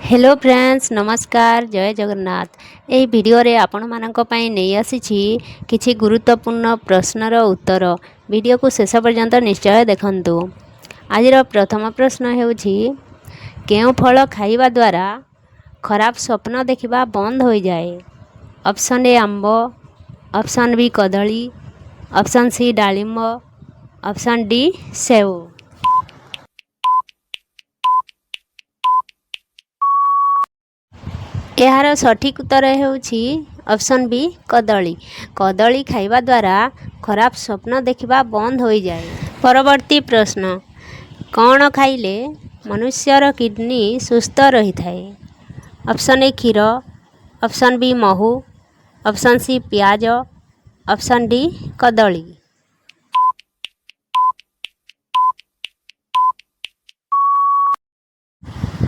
Hello friends नमस्कार जय जगन्नाथ। यही वीडियो रे आपण मानक पई नै आसीछि किछि गुरुत्वपूर्ण प्रश्नर उत्तर। वीडियो को शेष पर्यंत निश्चय देखंतु। आजिर प्रथम प्रश्न हेउछि केउ फल खाइबा द्वारा खराब स्वप्न देखिबा बंद हो जाए। ऑप्शन ए आंबो, ऑप्शन बी कदली, ऑप्शन सी डालिंब, ऑप्शन डी सेव। यार सठिक उत्तर हेउछि ऑप्शन बी कदली। कदली खाइबा द्वारा खराब स्वप्न देखिबा बंद हो जाए। परवर्ती प्रश्न कौन खाइले मनुष्यर किडनी सुस्थ रही थाए। ऑप्शन ए क्षीर, ऑप्शन बी महू, ऑप्शन सी प्याज, ऑप्शन डी कदली।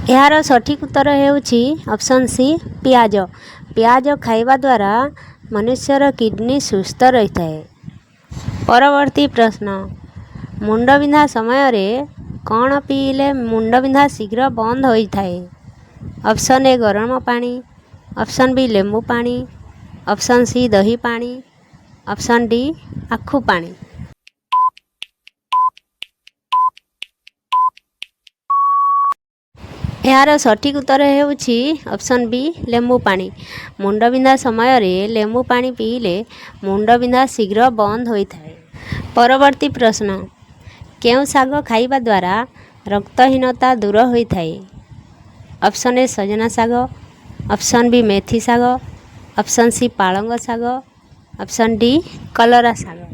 यार सठिक उत्तर हेउछि ऑप्शन सी प्याज। प्याज खाइबा द्वारा मनुष्यर किडनी सुस्थ रही थाए। परवर्ती प्रश्न मुंड बिंधा समय रे कौन पीले मुंड बिंधा शीघ्र बंद हो थाए। ऑप्शन ए गरम पानी, ऑप्शन बी लेंबू पानी, ऑप्शन सी दही पानी, ऑप्शन डी आखु पानी। यार सठिक उत्तर हेउछि ऑप्शन बी लेंबू पानी। मुंड बिंधा समय रे लेंबू पानी पीले मुंड बिंधा शीघ्र बंद हो थाए। परवर्ती प्रश्न केउ साग खाइबा द्वारा रक्तहीनता दूर हो थाए। ऑप्शन ए सजना साग, ऑप्शन बी मेथी साग, ऑप्शन सी पालंग साग, ऑप्शन डी कलरा साग।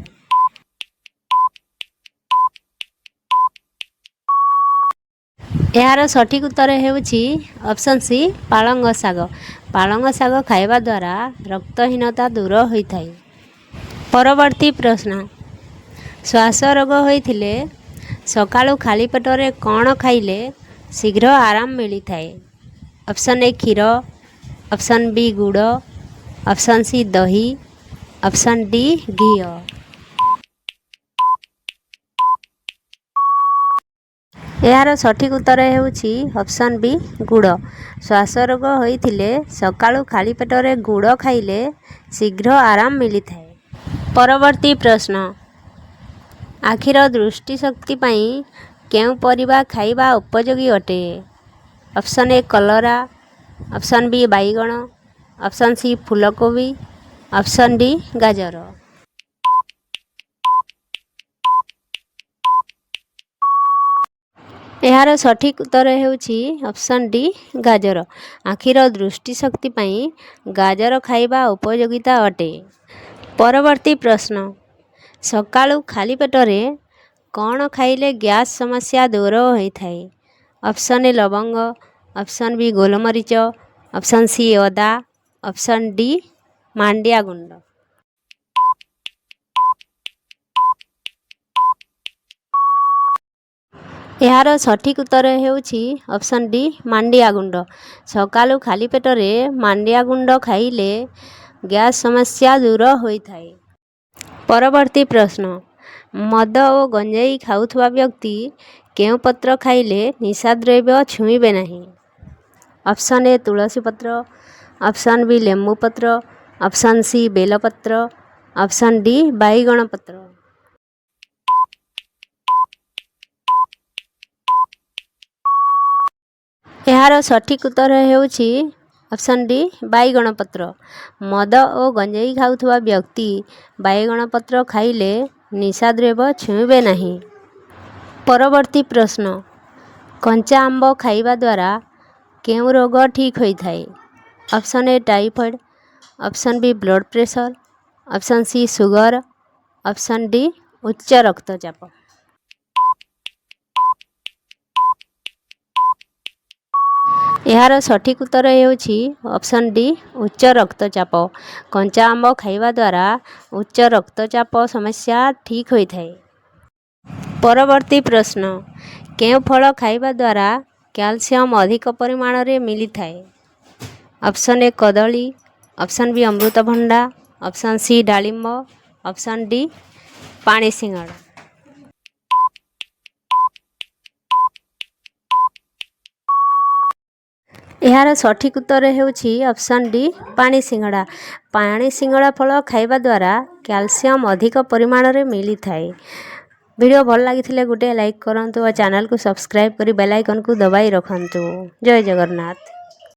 यार सठिक उत्तर हेउछि ऑप्शन सी पालंग साग। पालंग साग खाइबा द्वारा रक्तहीनता दूर हो थाए। परवर्ती प्रश्न श्वास रोग होइथिले सकाळु खाली पेटरे कौन खाइले शीघ्र आराम मिली थाए। ऑप्शन ए क्षीर, ऑप्शन बी गुड़, ऑप्शन सी दही, ऑप्शन डी घी। यार सठिक उत्तर हेउछि ऑप्शन बी गुड़। श्वास रोग होइथिले सकाळु खाली पेटरे गुड़ खाइले शीघ्र आराम मिली थाए। परवर्ती प्रश्न आखिर दृष्टि शक्ति पई केउ परिबा खाइबा उपयोगी अटे। ऑप्शन ए कलरा, ऑप्शन बी बैगण, ऑप्शन सी फूलकोबी, ऑप्शन डी गाजर। यार सठिक उत्तर हेउछि ऑप्शन डी गाजर। आखिर दृष्टि शक्ति पई गाजर खाइबा उपयोगिता अटे। परवर्ती प्रश्न सकाळु खाली पेटरे कौन खाइले गैस समस्या दूर हो थाए। ऑप्शन ए लवंग, ऑप्शन बी गोलमरीच, ऑप्शन सी अदा, ऑप्शन डी मांडिया गुंड। यार सठिक उत्तर हेउछि ऑप्शन डी मांडिया गुंड। सकाळु खाली पेटरे मांडिया गुंड खाइले गैस समस्या दूर हो थाए। परवर्ती प्रश्न मद और गंजेई खाउथुवा व्यक्ति केउ पत्र खाइले निशा द्रव्य छुईबे नहीं। ऑप्शन ए तुलसी पत्र, ऑप्शन बी लेंबू पत्र, ऑप्शन सी बेलपत्र, ऑप्शन डी बैगण पत्र। यार सठिक उत्तर हेउछि ऑप्शन डी बैगण पत्र। मद और गंजेई खाउथुवा व्यक्ति बैगण पत्र खाइले निशा द्रव्य छुईबे नहीं। परवर्ती प्रश्न कंचा आंब खाइबा द्वारा केउ रोग ठीक हो थाए। Option A typhoid, option B blood pressure, option C sugar, option D उच्च रक्तचाप। यार सठिक उत्तर हेउछि ऑप्शन डी उच्च रक्तचाप। कंचा आंब खाइबा द्वारा उच्च रक्तचाप समस्या ठीक हो थाए। परवर्ती प्रश्न केउ फल खाइबा द्वारा कैल्शियम अधिक परिमाण रे मिली थाए। ऑप्शन ए कदली, ऑप्शन बी अमृतभंडा, ऑप्शन सी डालिंब, ऑप्शन डी पानी सिंगड़ा। ଏହାର ସଠିକ୍ ଉତ୍ତର ହେଉଛି ଅପସନ୍ ଡି ପାଣି ସିଙ୍ଗଡ଼ା। ପାଣି ସିଙ୍ଗଡ଼ା ଫଳ ଖାଇବା ଦ୍ୱାରା କ୍ୟାଲସିୟମ ଅଧିକ ପରିମାଣରେ ମିଳିଥାଏ। ଭିଡ଼ିଓ ଭଲ ଲାଗିଥିଲେ ଗୋଟେ ଲାଇକ୍ କରନ୍ତୁ ଓ ଚ୍ୟାନେଲକୁ ସବସ୍କ୍ରାଇବ୍ କରି ବେଲ୍ ଆଇକନକୁ ଦବାଇ ରଖନ୍ତୁ। ଜୟ ଜଗନ୍ନାଥ।